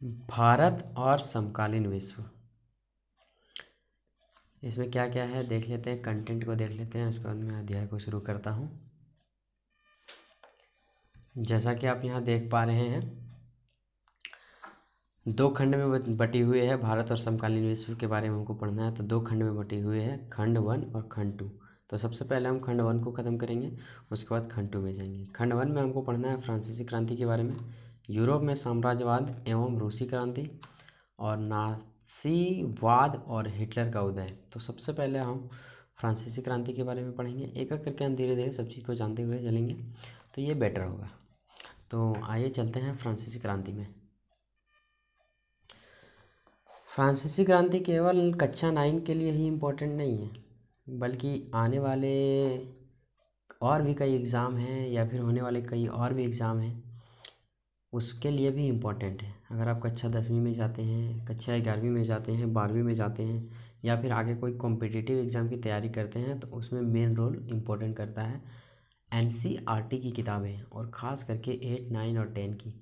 भारत और समकालीन विश्व, इसमें क्या क्या है देख लेते हैं। कंटेंट को देख लेते हैं, उसके बाद मैं अध्याय को शुरू करता हूँ। जैसा कि आप यहाँ देख पा रहे हैं, 2 खंड में बटी हुई है। भारत और समकालीन विश्व के बारे में हमको पढ़ना है, तो 2 खंड में बटी हुई है, खंड 1 और खंड 2। तो सबसे पहले हम खंड 1 को ख़त्म करेंगे, उसके बाद खंड 2 में जाएंगे। खंड 1 में हमको पढ़ना है फ्रांसीसी क्रांति के बारे में, यूरोप में साम्राज्यवाद एवं रूसी क्रांति, और नासीवाद और हिटलर का उदय। तो सबसे पहले हम फ्रांसीसी क्रांति के बारे में पढ़ेंगे। एक एक करके हम धीरे धीरे सब चीज़ को जानते हुए चलेंगे, तो ये बेटर होगा। तो आइए चलते हैं फ्रांसीसी क्रांति में। फ्रांसीसी क्रांति केवल कक्षा 9 के लिए ही इम्पोर्टेंट नहीं है, बल्कि आने वाले और भी कई एग्ज़ाम हैं, या फिर होने वाले कई और भी एग्ज़ाम हैं, उसके लिए भी इम्पोर्टेंट है। अगर आप कक्षा 10वीं में जाते हैं, कक्षा 11वीं में जाते हैं, 12वीं में जाते हैं, या फिर आगे कोई कॉम्पिटिटिव एग्ज़ाम की तैयारी करते हैं, तो उसमें मेन रोल इम्पोर्टेंट करता है NCERT की किताबें, और ख़ास करके 8, 9 और 10 की।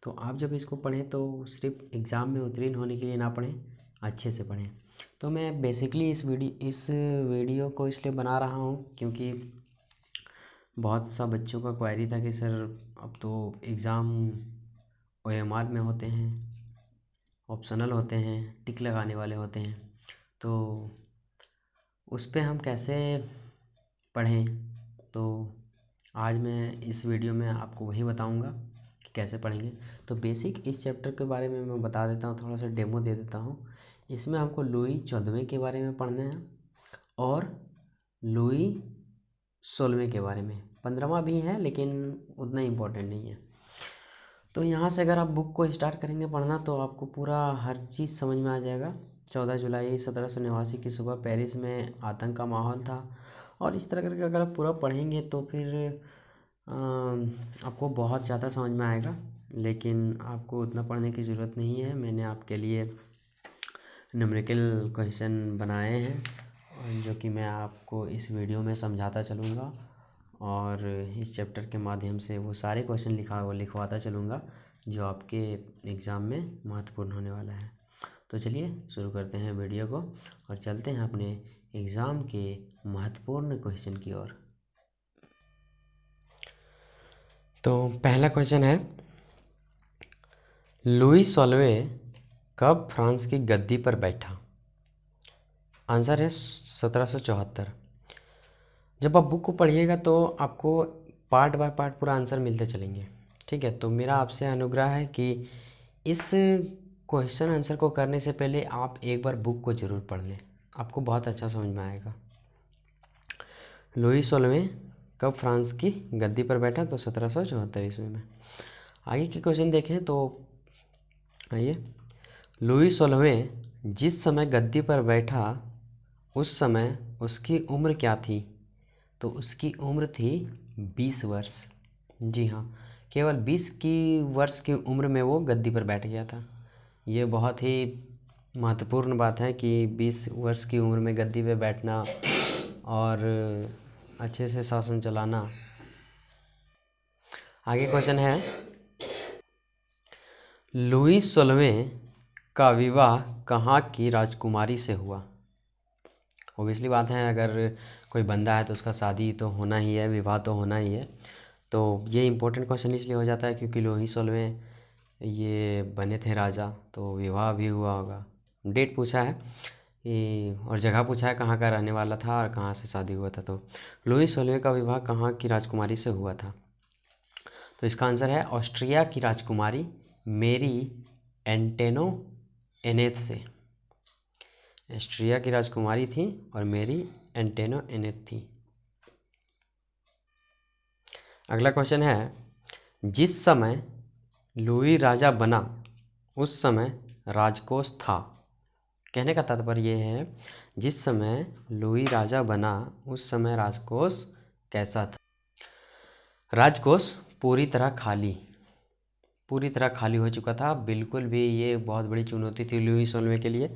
तो आप जब इसको पढ़ें तो सिर्फ एग्ज़ाम में उत्तीर्ण होने के लिए ना पढ़ें, अच्छे से पढ़ें। तो मैं बेसिकली इस वीडियो को इसलिए बना रहा हूँ क्योंकि बहुत सा बच्चों का क्वेरी था कि सर अब तो एग्ज़ाम OMR में होते हैं, ऑप्शनल होते हैं, टिक लगाने वाले होते हैं, तो उस पे हम कैसे पढ़ें। तो आज मैं इस वीडियो में आपको वही बताऊंगा कि कैसे पढ़ेंगे। तो बेसिक इस चैप्टर के बारे में मैं बता देता हूँ, थोड़ा सा डेमो दे देता हूँ। इसमें हमको लुई 14वें के बारे में पढ़ना है और लुई 16वें के बारे में। 15वां भी है लेकिन उतना इम्पोर्टेंट नहीं है। तो यहाँ से अगर आप बुक को स्टार्ट करेंगे पढ़ना, तो आपको पूरा हर चीज़ समझ में आ जाएगा। 14 जुलाई 1789 की सुबह पेरिस में आतंक का माहौल था, और इस तरह करके अगर आप पूरा पढ़ेंगे तो फिर आपको बहुत ज़्यादा समझ में आएगा। लेकिन आपको उतना पढ़ने की ज़रूरत नहीं है। मैंने आपके लिए न्यूमेरिकल क्वेश्चन बनाए हैं, जो कि मैं आपको इस वीडियो में समझाता चलूँगा, और इस चैप्टर के माध्यम से वो सारे क्वेश्चन लिखवाता चलूँगा जो आपके एग्ज़ाम में महत्वपूर्ण होने वाला है। तो चलिए शुरू करते हैं वीडियो को और चलते हैं अपने एग्ज़ाम के महत्वपूर्ण क्वेश्चन की ओर। तो पहला क्वेश्चन है, लुई 16वें कब फ्रांस की गद्दी पर बैठा? आंसर है 1774। जब आप बुक को पढ़िएगा तो आपको पार्ट बाय पार्ट पूरा आंसर मिलते चलेंगे, ठीक है। तो मेरा आपसे अनुग्रह है कि इस क्वेश्चन आंसर को करने से पहले आप एक बार बुक को ज़रूर पढ़ लें, आपको बहुत अच्छा समझ में आएगा। लुई 16वें कब फ्रांस की गद्दी पर बैठा? तो 1774 ईस्वी में। आगे के क्वेश्चन देखें तो आइए, लुई 16वें जिस समय गद्दी पर बैठा उस समय उसकी उम्र क्या थी? तो उसकी उम्र थी 20 वर्ष। जी हाँ, केवल 20 वर्ष की उम्र में वो गद्दी पर बैठ गया था। ये बहुत ही महत्वपूर्ण बात है कि 20 वर्ष की उम्र में गद्दी पे बैठना और अच्छे से शासन चलाना। आगे क्वेश्चन है, लुई 16वें का विवाह कहाँ की राजकुमारी से हुआ? ओबियसली बात है, अगर कोई बंदा है तो उसका शादी तो होना ही है, विवाह तो होना ही है। तो ये इम्पोर्टेंट क्वेश्चन इसलिए हो जाता है क्योंकि लुई 16वें ये बने थे राजा, तो विवाह भी हुआ होगा। डेट पूछा है और जगह पूछा है कहाँ का रहने वाला था और कहाँ से शादी हुआ था। तो लुई 16वें का विवाह कहाँ की राजकुमारी से हुआ था? तो इसका आंसर है ऑस्ट्रिया की राजकुमारी मेरी एंटेनोएनेट से। ऑस्ट्रिया की राजकुमारी थी और मेरी एंटेनोएनेट थी। अगला क्वेश्चन है, जिस समय लुई राजा बना उस समय राजकोष था? कहने का तात्पर्य ये है, जिस समय लुई राजा बना उस समय राजकोष कैसा था? राजकोष पूरी तरह खाली हो चुका था। बिल्कुल भी ये बहुत बड़ी चुनौती थी लुई 16वें के लिए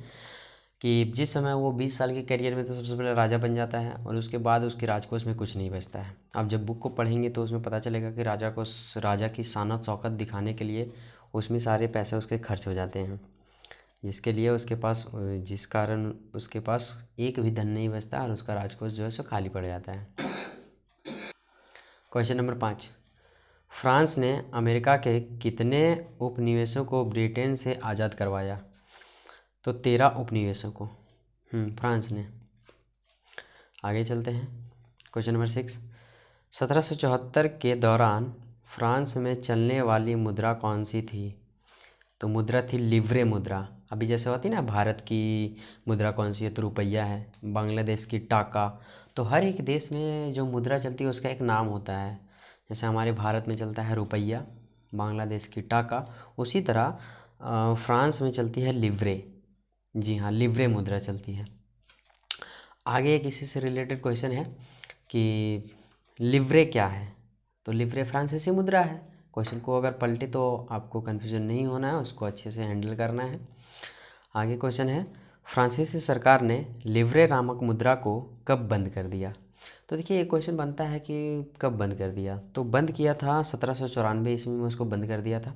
कि जिस समय वो 20 साल के करियर में तो सबसे पहले राजा बन जाता है और उसके बाद उसके राजकोष में कुछ नहीं बचता है। आप जब बुक को पढ़ेंगे तो उसमें पता चलेगा कि राजा की शान और शौकत दिखाने के लिए उसमें सारे पैसे उसके खर्च हो जाते हैं, जिस कारण उसके पास एक भी धन नहीं बचता और उसका राजकोष जो है सो खाली पड़ जाता है। क्वेश्चन नंबर 5, फ्रांस ने अमेरिका के कितने उपनिवेशों को ब्रिटेन से आज़ाद करवाया? तो 13 उपनिवेशों को फ्रांस ने। आगे चलते हैं। क्वेश्चन नंबर 6, 1774 के दौरान फ्रांस में चलने वाली मुद्रा कौन सी थी? तो मुद्रा थी लिव्रे मुद्रा। अभी जैसे होती ना भारत की मुद्रा कौन सी है, तो रुपया है, बांग्लादेश की टाका। तो हर एक देश में जो मुद्रा चलती है उसका एक नाम होता है। जैसे हमारे भारत में चलता है रुपया, बांग्लादेश की टाका, उसी तरह फ्रांस में चलती है लिव्रे। जी हाँ, लिव्रे मुद्रा चलती है। आगे एक इसी से रिलेटेड क्वेश्चन है कि लिव्रे क्या है? तो लिव्रे फ्रांसीसी मुद्रा है। क्वेश्चन को अगर पलटे तो आपको कन्फ्यूजन नहीं होना है, उसको अच्छे से हैंडल करना है। आगे क्वेश्चन है, फ्रांसीसी सरकार ने लिव्रे नामक मुद्रा को कब बंद कर दिया? तो देखिए, एक क्वेश्चन बनता है कि कब बंद कर दिया। तो बंद किया था 1794 ईस्वी में, उसको बंद कर दिया था।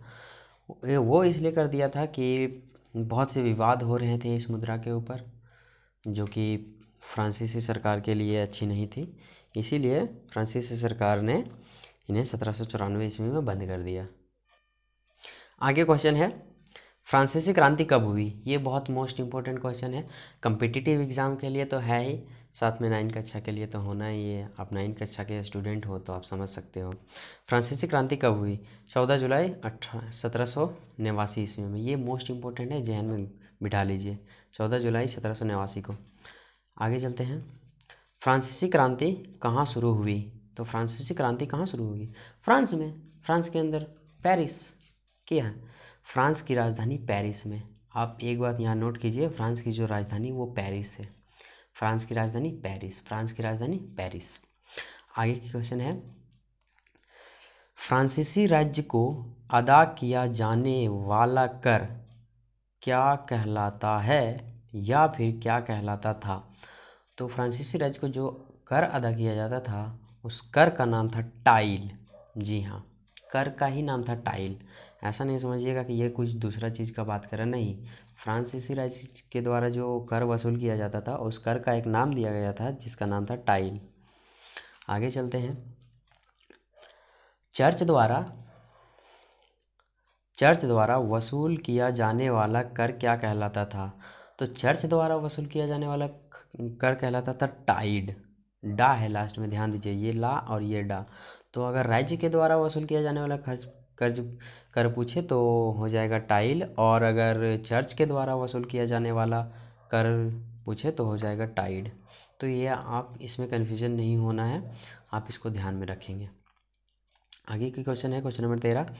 वो इसलिए कर दिया था कि बहुत से विवाद हो रहे थे इस मुद्रा के ऊपर, जो कि फ्रांसीसी सरकार के लिए अच्छी नहीं थी। इसीलिए फ्रांसीसी सरकार ने इन्हें 1794 ईस्वी में बंद कर दिया। आगे क्वेश्चन है, फ्रांसीसी क्रांति कब हुई? ये बहुत मोस्ट इम्पोर्टेंट क्वेश्चन है, कम्पिटिटिव एग्ज़ाम के लिए तो है ही, साथ में 9 कक्षा के लिए तो होना ही है। आप 9 कक्षा के स्टूडेंट हो तो आप समझ सकते हो। फ्रांसीसी क्रांति कब हुई? 14 जुलाई 1789 ईस्वी में। ये मोस्ट इम्पोर्टेंट है, जहन में बिठा लीजिए, 14 जुलाई 1789 को। आगे चलते हैं, फ्रांसीसी क्रांति कहाँ शुरू हुई? तो फ्रांसीसी क्रांति कहाँ शुरू हुई? फ्रांस में, फ्रांस के अंदर, पेरिस किया है। फ्रांस की राजधानी पेरिस में। आप एक बात यहाँ नोट कीजिए, फ्रांस की जो राजधानी वो पेरिस है। फ्रांस की राजधानी पेरिस, फ्रांस की राजधानी पेरिस। आगे की क्वेश्चन है, फ्रांसीसी राज्य को अदा किया जाने वाला कर क्या कहलाता है या फिर क्या कहलाता था? तो फ्रांसीसी राज्य को जो कर अदा किया जाता था उस कर का नाम था टाइल। जी हाँ, कर का ही नाम था टाइल। ऐसा नहीं समझिएगा कि ये कुछ दूसरा चीज़ का बात कर रहा, नहीं। फ्रांसीसी राज्य के द्वारा जो कर वसूल किया जाता था उस कर का एक नाम दिया गया था जिसका नाम था टाइल। आगे चलते हैं, चर्च द्वारा वसूल किया जाने वाला कर क्या कहलाता था? तो चर्च द्वारा वसूल किया जाने वाला कर कहलाता था टाइड। डा है लास्ट में, ध्यान दीजिए, ये ला और ये डा। तो अगर राज्य के द्वारा वसूल किया जाने वाला कर्ज कर पूछे तो हो जाएगा टाइल, और अगर चर्च के द्वारा वसूल किया जाने वाला कर पूछे तो हो जाएगा टाइड। तो ये आप इसमें कन्फ्यूजन नहीं होना है, आप इसको ध्यान में रखेंगे। आगे की क्वेश्चन है, क्वेश्चन नंबर 13,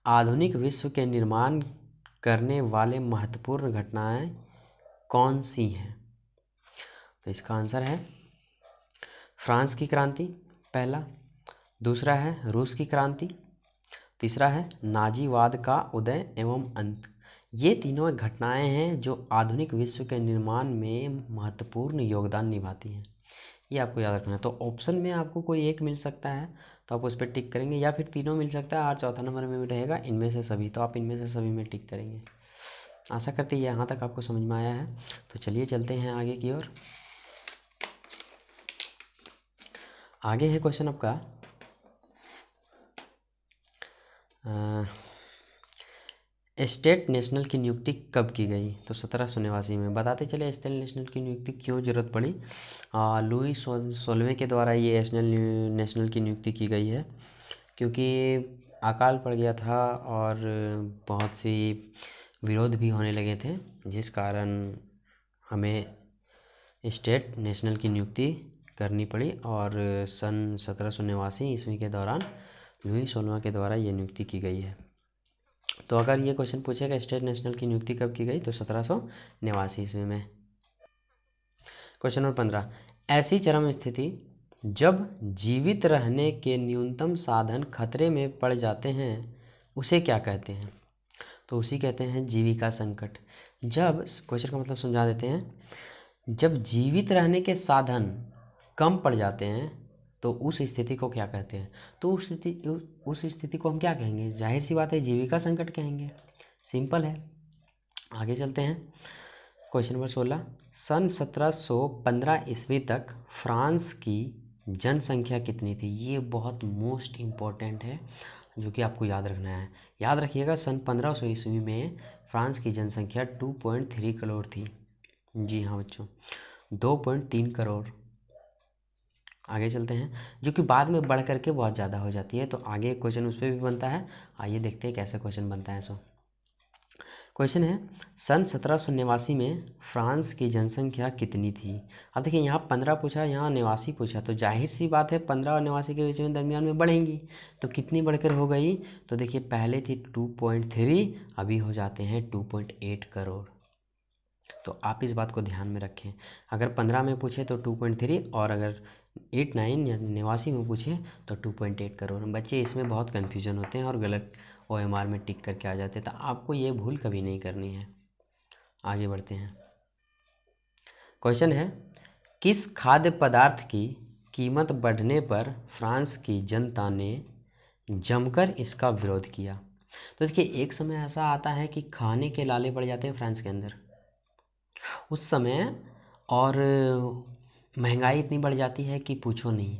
आधुनिक विश्व के निर्माण करने वाले महत्वपूर्ण घटनाएं कौन सी हैं? तो इसका आंसर है फ्रांस की क्रांति पहला, दूसरा है रूस की क्रांति, तीसरा है नाजीवाद का उदय एवं अंत। ये तीनों घटनाएं हैं जो आधुनिक विश्व के निर्माण में महत्वपूर्ण योगदान निभाती हैं। ये आपको याद रखना है। तो ऑप्शन में आपको कोई एक मिल सकता है तो आप उस पर टिक करेंगे, या फिर तीनों मिल सकता है और चौथा नंबर में भी रहेगा इनमें से सभी, तो आप इनमें से सभी में टिक करेंगे। आशा करते हैं यहाँ तक आपको समझ में आया है। तो चलिए चलते हैं आगे की ओर। आगे है क्वेश्चन आपका, स्टेट नेशनल की नियुक्ति कब की गई? तो 1789 में। बताते चले स्टेट नेशनल की नियुक्ति क्यों ज़रूरत पड़ी। लुई 16वें के द्वारा ये नेशनल की नियुक्ति की गई है, क्योंकि अकाल पड़ गया था और बहुत सी विरोध भी होने लगे थे, जिस कारण हमें स्टेट नेशनल की नियुक्ति करनी पड़ी। और सन 1789 ईस्वी के दौरान लुई 16वां के द्वारा ये नियुक्ति की गई है। तो अगर ये क्वेश्चन पूछेगा स्टेट नेशनल की नियुक्ति कब की गई, तो 1789 ईस्वी में। क्वेश्चन नंबर 15, ऐसी चरम स्थिति जब जीवित रहने के न्यूनतम साधन खतरे में पड़ जाते हैं उसे क्या कहते हैं? तो उसी कहते हैं जीविका संकट। जब, क्वेश्चन का मतलब समझा देते हैं, जब जीवित रहने के साधन कम पड़ जाते हैं तो उस स्थिति को क्या कहते हैं? तो उस स्थिति को हम क्या कहेंगे? जाहिर सी बात है, जीविका संकट कहेंगे। सिंपल है। आगे चलते हैं। क्वेश्चन नंबर 16, सन 1715 ईस्वी तक फ्रांस की जनसंख्या कितनी थी? ये बहुत मोस्ट इम्पोर्टेंट है, जो कि आपको याद रखना है। याद रखिएगा, सन 1500 ईस्वी में फ्रांस की जनसंख्या 2.3 करोड़ थी। जी हाँ बच्चों, 2.3 करोड़। आगे चलते हैं, जो कि बाद में बढ़ करके बहुत ज़्यादा हो जाती है। तो आगे क्वेश्चन उस पर भी बनता है। आइए देखते हैं कैसा क्वेश्चन बनता है। सो क्वेश्चन है, सन 1789 में फ्रांस की जनसंख्या कितनी थी? अब देखिए, यहाँ 15 पूछा, यहाँ 89 पूछा, तो जाहिर सी बात है 15 और 89 के बीच में दरमियान में बढ़ेंगी। तो कितनी बढ़कर हो गई? तो देखिए, पहले थी 2.3, अभी हो जाते हैं 2.8 करोड़। तो आप इस बात को ध्यान में रखें। अगर 15 में पूछे तो 2.3, और अगर 89 या 89 में पूछे तो 2.8 करोड़। बच्चे इसमें बहुत कन्फ्यूजन होते हैं और गलत OMR में टिक करके आ जाते हैं, तो आपको ये भूल कभी नहीं करनी है। आगे बढ़ते हैं। क्वेश्चन है, किस खाद्य पदार्थ की कीमत बढ़ने पर फ्रांस की जनता ने जमकर इसका विरोध किया? तो देखिए, एक समय ऐसा आता है कि खाने के लाले पड़ जाते हैं फ्रांस के अंदर उस समय, और महंगाई इतनी बढ़ जाती है कि पूछो नहीं।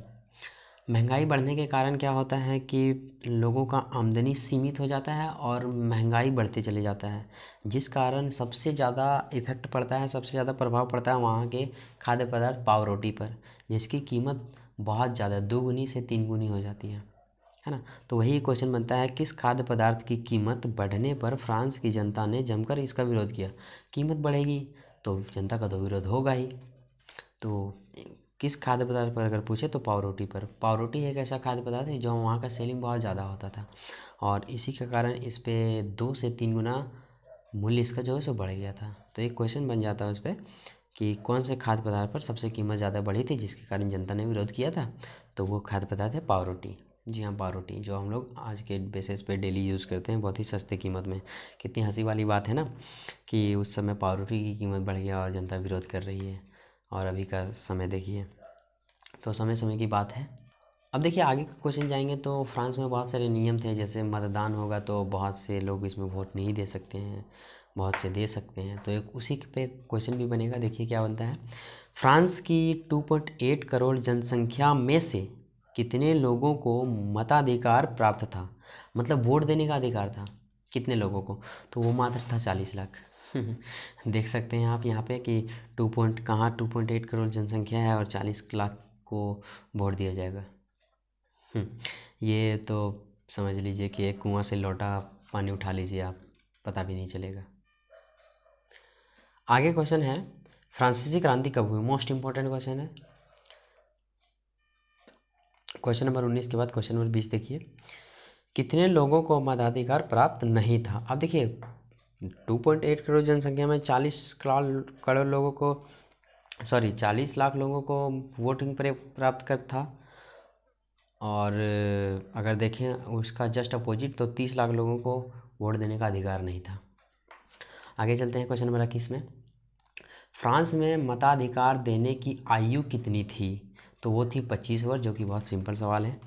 महंगाई बढ़ने के कारण क्या होता है कि लोगों का आमदनी सीमित हो जाता है और महंगाई बढ़ते चले जाता है, जिस कारण सबसे ज़्यादा इफ़ेक्ट पड़ता है, सबसे ज़्यादा प्रभाव पड़ता है वहाँ के खाद्य पदार्थ पाव रोटी पर, जिसकी कीमत बहुत ज़्यादा 2 गुनी से 3 गुनी हो जाती है ना। तो वही क्वेश्चन बनता है, किस खाद्य पदार्थ की कीमत बढ़ने पर फ्रांस की जनता ने जमकर इसका विरोध किया? कीमत बढ़ेगी तो जनता का तो विरोध होगा ही। तो किस खाद्य पदार्थ पर अगर पूछे तो पाव रोटी पर। पाव रोटी एक ऐसा खाद्य पदार्थ है जो वहाँ का सेलिंग बहुत ज़्यादा होता था, और इसी के कारण इस पे 2 से 3 गुना मूल्य इसका जो है सो बढ़ गया था। तो एक क्वेश्चन बन जाता है उस पर कि कौन से खाद्य पदार्थ पर सबसे कीमत ज़्यादा बढ़ी थी जिसके कारण जनता ने विरोध किया था? तो वो खाद्य पदार्थ है पाव रोटी। जी हाँ, पाव रोटी, जो हम लोग आज के बेसिस पे डेली यूज़ करते हैं बहुत ही सस्ते कीमत में। कितनी हंसी वाली बात है ना कि उस समय पाव रोटी की कीमत बढ़ गया और जनता विरोध कर रही है, और अभी का समय देखिए। तो समय समय की बात है। अब देखिए, आगे का क्वेश्चन जाएंगे तो फ्रांस में बहुत सारे नियम थे, जैसे मतदान होगा तो बहुत से लोग इसमें वोट नहीं दे सकते हैं, बहुत से दे सकते हैं। तो एक उसी पे क्वेश्चन भी बनेगा। देखिए क्या बनता है, फ्रांस की 2.8 करोड़ जनसंख्या में से कितने लोगों को मताधिकार प्राप्त था? मतलब वोट देने का अधिकार था कितने लोगों को? तो वो मात्र था 40 लाख। देख सकते हैं आप यहाँ पे कि 2.8 करोड़ जनसंख्या है और 40 लाख को वोट दिया जाएगा। ये तो समझ लीजिए कि एक कुआं से लौटा पानी उठा लीजिए आप, पता भी नहीं चलेगा। आगे क्वेश्चन है, फ्रांसीसी क्रांति कब हुई? मोस्ट इंपॉर्टेंट क्वेश्चन है। क्वेश्चन नंबर 19 के बाद क्वेश्चन नंबर 20 देखिए, कितने लोगों को मताधिकार प्राप्त नहीं था? अब देखिए, 2.8 करोड़ जनसंख्या में 40 लोगों को 40 लाख लोगों को वोटिंग पर प्राप्त कर था, और अगर देखें उसका जस्ट अपोजिट तो 30 लाख लोगों को वोट देने का अधिकार नहीं था। आगे चलते हैं क्वेश्चन नंबर 21 में, फ्रांस में मताधिकार देने की आयु कितनी थी? तो वो थी 25 वर्ष, जो कि बहुत सिंपल सवाल है।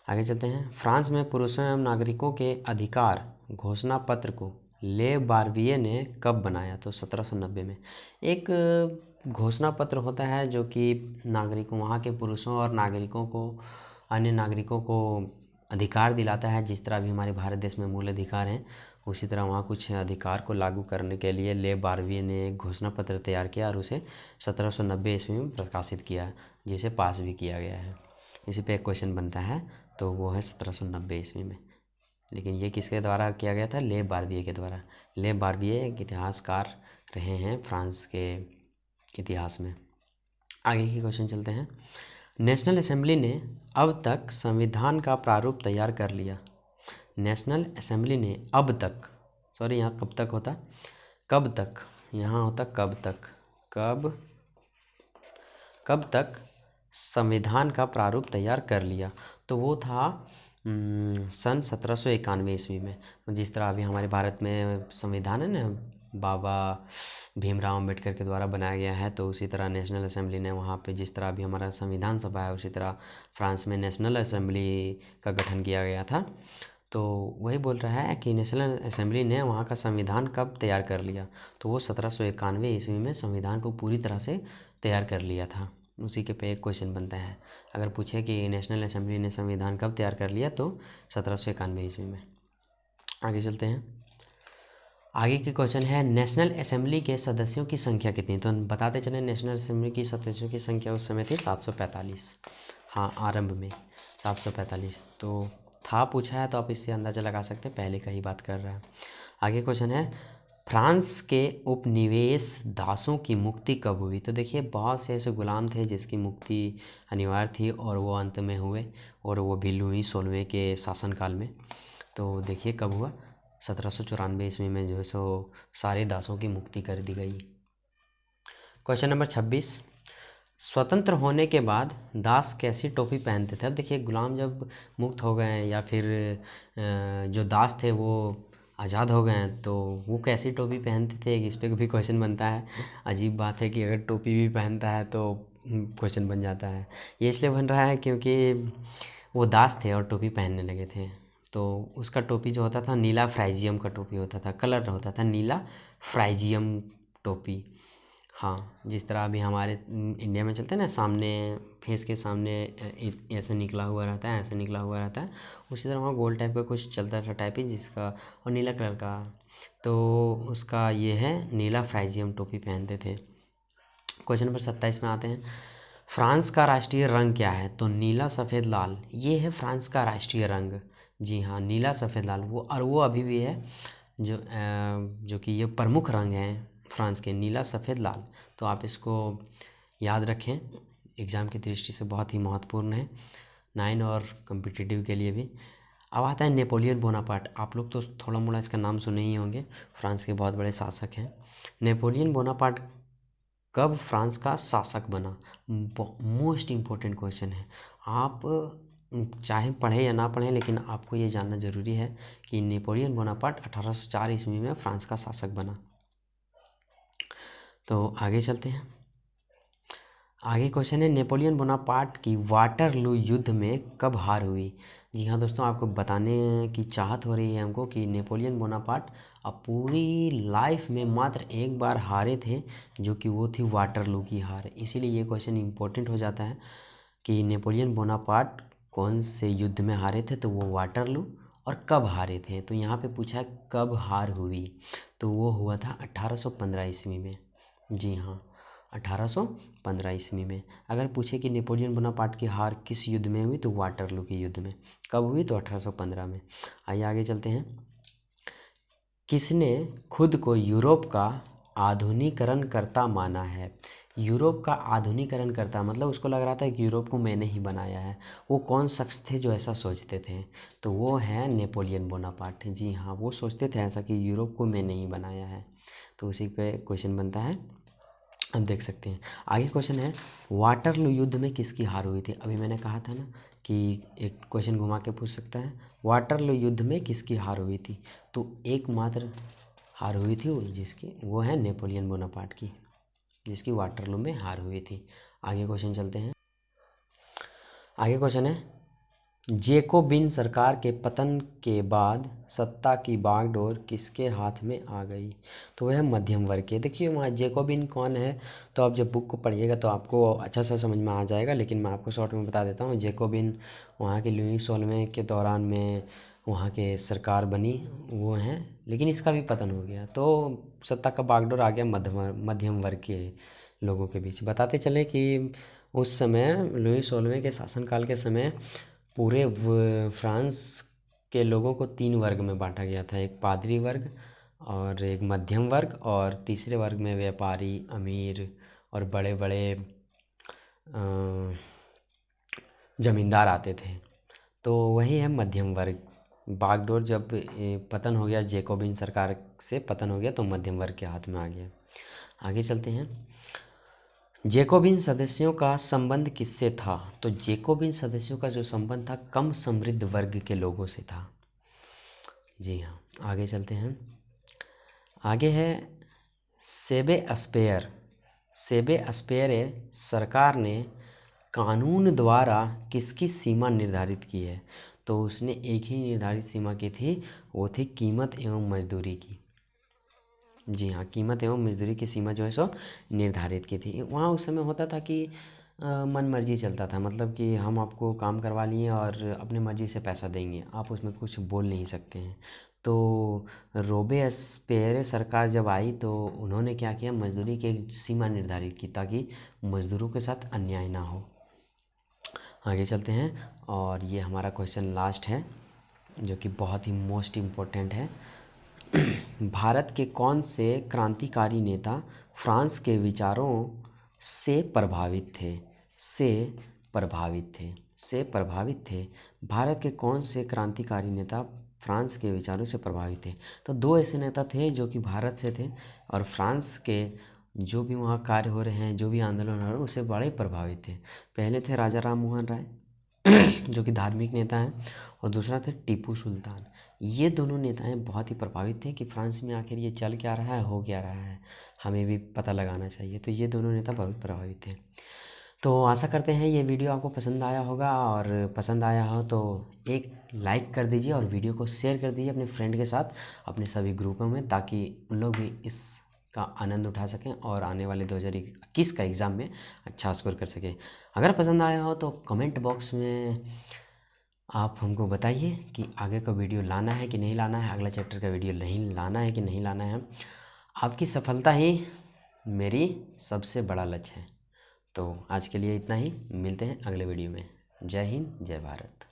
आगे चलते हैं, फ्रांस में पुरुषों एवं नागरिकों के अधिकार घोषणा पत्र को ले बार्बिये ने कब बनाया? तो 1790 में। एक घोषणा पत्र होता है जो कि नागरिकों, वहाँ के पुरुषों और नागरिकों को, अन्य नागरिकों को अधिकार दिलाता है। जिस तरह अभी हमारे भारत देश में मूल अधिकार हैं, उसी तरह वहाँ कुछ अधिकार को लागू करने के लिए ले बार्बिये ने एक घोषणा पत्र तैयार किया और उसे 1790 ईस्वी में प्रकाशित किया, जिसे पास भी किया गया है। इसी पे एक क्वेश्चन बनता है, तो वो है 1790 ईस्वी में। लेकिन ये किसके द्वारा किया गया था? ले बार्बिये के द्वारा। ले बार्बिये एक इतिहासकार रहे हैं फ्रांस के इतिहास में। आगे के क्वेश्चन चलते हैं, नेशनल असेंबली ने अब तक संविधान का प्रारूप तैयार कर लिया। नेशनल असेंबली ने अब तक, सॉरी यहाँ कब तक होता, कब तक, यहाँ होता कब तक, कब तक संविधान का प्रारूप तैयार कर लिया? तो वो था सन 1791 ईस्वी में। जिस तरह अभी हमारे भारत में संविधान है ना, बाबा भीमराव अम्बेडकर के द्वारा बनाया गया है। तो उसी तरह नेशनल असेंबली ने वहाँ पे, जिस तरह अभी हमारा संविधान सभा है, उसी तरह फ्रांस में नेशनल असेंबली का गठन किया गया था। तो वही बोल रहा है कि नेशनल असेंबली ने वहाँ का संविधान कब तैयार कर लिया, तो वो 1791 ईस्वी में संविधान को पूरी तरह से तैयार कर लिया था। उसी के पे एक क्वेश्चन बनता है, अगर पूछे कि नेशनल असेंबली ने संविधान कब तैयार कर लिया, तो 1791 ईस्वी में। आगे चलते हैं। आगे के क्वेश्चन है, नेशनल असेंबली के सदस्यों की संख्या कितनी। तो बताते चले, नेशनल असेंबली की सदस्यों की संख्या उस समय थी 745। हाँ, आरंभ में 745 तो था, पूछा है तो आप इससे अंदाज़ा लगा सकते हैं, पहले का ही बात कर रहा है। आगे क्वेश्चन है, फ्रांस के उपनिवेश दासों की मुक्ति कब हुई। तो देखिए, बहुत से ऐसे गुलाम थे जिसकी मुक्ति अनिवार्य थी और वो अंत में हुए, और वो भी लुई 16वें के शासनकाल में। तो देखिए कब हुआ, 1794 ईस्वी में जो है सो सारे दासों की मुक्ति कर दी गई। क्वेश्चन नंबर 26, स्वतंत्र होने के बाद दास कैसी टोपी पहनते थे। अब देखिए, गुलाम जब मुक्त हो गए या फिर जो दास थे वो आज़ाद हो गए हैं, तो वो कैसी टोपी पहनते थे, इस पर भी क्वेश्चन बनता है। अजीब बात है कि अगर टोपी भी पहनता है तो क्वेश्चन बन जाता है। ये इसलिए बन रहा है क्योंकि वो दास थे और टोपी पहनने लगे थे। तो उसका टोपी जो होता था, नीला फ्राइजियम का टोपी होता था, कलर होता था नीला फ्राइजियम टोपी। हाँ, जिस तरह अभी हमारे इंडिया में चलते हैं ना, सामने फेस के सामने ऐसे निकला हुआ रहता है, ऐसे निकला हुआ रहता है, उसी तरह वहाँ गोल टाइप का कुछ चलता था टाइप ही, जिसका और नीला कलर का, तो उसका ये है नीला फ्राइजियम टोपी पहनते थे। क्वेश्चन नंबर 27 में आते हैं, फ्रांस का राष्ट्रीय रंग क्या है। तो नीला सफ़ेद लाल, ये है फ्रांस का राष्ट्रीय रंग। जी हाँ, नीला सफ़ेद लाल, वो अभी भी है, जो कि ये प्रमुख रंग हैं फ्रांस के, नीला सफ़ेद लाल। तो आप इसको याद रखें, एग्ज़ाम की दृष्टि से बहुत ही महत्वपूर्ण है, 9 और कॉम्पिटिटिव के लिए भी। अब आता है नेपोलियन बोनापार्ट। आप लोग तो थोड़ा मोड़ा इसका नाम सुने ही होंगे, फ्रांस के बहुत बड़े शासक हैं। नेपोलियन बोनापार्ट कब फ्रांस का शासक बना। मोस्ट इम्पोर्टेंट क्वेश्चन है। आप चाहे पढ़ें या ना पढ़ें, लेकिन आपको ये जानना ज़रूरी है कि नेपोलियन बोनापार्ट 1804 ईस्वी में फ्रांस का शासक बना। तो आगे चलते हैं। आगे क्वेश्चन है, नेपोलियन बोनापार्ट की वाटरलू युद्ध में कब हार हुई। जी हाँ दोस्तों, आपको बताने की चाहत हो रही है हमको कि नेपोलियन बोनापार्ट अब पूरी लाइफ में मात्र एक बार हारे थे, जो कि वो थी वाटरलू की हार। इसीलिए ये क्वेश्चन इम्पोर्टेंट हो जाता है कि नेपोलियन बोनापार्ट कौन से युद्ध में हारे थे, तो वो वाटरलू, और कब हारे थे। तो यहाँ पे पूछा है कब हार हुई, तो वो हुआ था 1815 ईस्वी में। जी हाँ, 1815 ईस्वी में। अगर पूछे कि नेपोलियन बोनापार्ट की हार किस युद्ध में हुई, तो वाटरलू के युद्ध में। कब हुई, तो 1815 में। आइए आगे चलते हैं। किसने खुद को यूरोप का आधुनिकरणकर्ता माना है। यूरोप का आधुनिकरणकर्ता मतलब उसको लग रहा था कि यूरोप को मैंने ही बनाया है। वो कौन शख्स थे जो ऐसा सोचते थे, तो वो है नेपोलियन बोनापार्ट। जी हाँ, वो सोचते थे ऐसा कि यूरोप को मैंने ही बनाया है। तो उसी पे क्वेश्चन बनता है, अब देख सकते हैं। आगे क्वेश्चन है, वाटरलू युद्ध में किसकी हार हुई थी। अभी मैंने कहा था ना कि एक क्वेश्चन घुमा के पूछ सकता है, वाटरलू युद्ध में किसकी हार हुई थी। तो एकमात्र हार हुई थी वो है नेपोलियन बोनापार्ट की, जिसकी वाटरलू में हार हुई थी। आगे क्वेश्चन चलते हैं। आगे क्वेश्चन है, जेकोबिन सरकार के पतन के बाद सत्ता की बागडोर किसके हाथ में आ गई। तो वह मध्यम वर्ग के। देखिए वहाँ जेकोबिन कौन है, तो आप जब बुक को पढ़िएगा तो आपको अच्छा सा समझ में आ जाएगा, लेकिन मैं आपको शॉर्ट में बता देता हूँ। जेकोबिन वहाँ के लुई 16वें के दौरान में वहाँ के सरकार बनी, वो हैं, लेकिन इसका भी पतन हो गया। तो सत्ता का बागडोर आ गया मध्यम वर्ग के लोगों के बीच। बताते चले कि उस समय लुई 16वें के शासनकाल के समय पूरे फ्रांस के लोगों को 3 वर्ग में बांटा गया था, एक पादरी वर्ग और एक मध्यम वर्ग, और तीसरे वर्ग में व्यापारी, अमीर और बड़े बड़े ज़मींदार आते थे। तो वही है मध्यम वर्ग। बागडोर जब पतन हो गया, जेकोबिन सरकार से पतन हो गया, तो मध्यम वर्ग के हाथ में आ गया। आगे चलते हैं। जेकोबिन सदस्यों का संबंध किससे था। तो जेकोबिन सदस्यों का जो संबंध था, कम समृद्ध वर्ग के लोगों से था। जी हाँ, आगे चलते हैं। आगे है सेबेस्पियर सरकार ने कानून द्वारा किसकी सीमा निर्धारित की है? तो उसने एक ही निर्धारित सीमा की थी, वो थी कीमत एवं मजदूरी की। जी हाँ, कीमत एवं मजदूरी की सीमा जो है सो निर्धारित की थी। वहाँ उस समय होता था कि मन मर्जी चलता था, मतलब कि हम आपको काम करवा लिए और अपने मर्जी से पैसा देंगे, आप उसमें कुछ बोल नहीं सकते हैं। तो रोबेस्पियर सरकार जब आई तो उन्होंने क्या किया, मजदूरी की एक सीमा निर्धारित की ताकि मजदूरों के साथ अन्याय ना हो। आगे चलते हैं और ये हमारा क्वेश्चन लास्ट है जो कि बहुत ही मोस्ट इम्पोर्टेंट है। भारत के कौन से क्रांतिकारी नेता फ्रांस के विचारों से प्रभावित थे? से प्रभावित थे से प्रभावित थे भारत के कौन से क्रांतिकारी नेता फ्रांस के विचारों से प्रभावित थे? तो दो ऐसे नेता थे जो कि भारत से थे और फ्रांस के जो भी वहाँ कार्य हो रहे हैं, जो भी आंदोलन हो रहे हैं, उससे बड़े प्रभावित थे। पहले थे राजा राम मोहन राय जो कि धार्मिक नेता हैं, और दूसरा थे टीपू सुल्तान। ये दोनों नेताएं बहुत ही प्रभावित थे कि फ्रांस में आखिर ये चल क्या रहा है, हो क्या रहा है, हमें भी पता लगाना चाहिए। तो ये दोनों नेता बहुत प्रभावित थे। तो आशा करते हैं ये वीडियो आपको पसंद आया होगा, और पसंद आया हो तो एक लाइक कर दीजिए और वीडियो को शेयर कर दीजिए अपने फ्रेंड के साथ, अपने सभी ग्रुपों में, ताकि उन लोग भी इसका आनंद उठा सकें और आने वाले 2021 का एग्ज़ाम में अच्छा स्कोर कर सकें। अगर पसंद आया हो तो कमेंट बॉक्स में आप हमको बताइए कि आगे का वीडियो लाना है कि नहीं लाना है, अगला चैप्टर का वीडियो नहीं लाना है कि नहीं लाना है। आपकी सफलता ही मेरी सबसे बड़ा लक्ष्य है। तो आज के लिए इतना ही, मिलते हैं अगले वीडियो में। जय हिंद, जय भारत।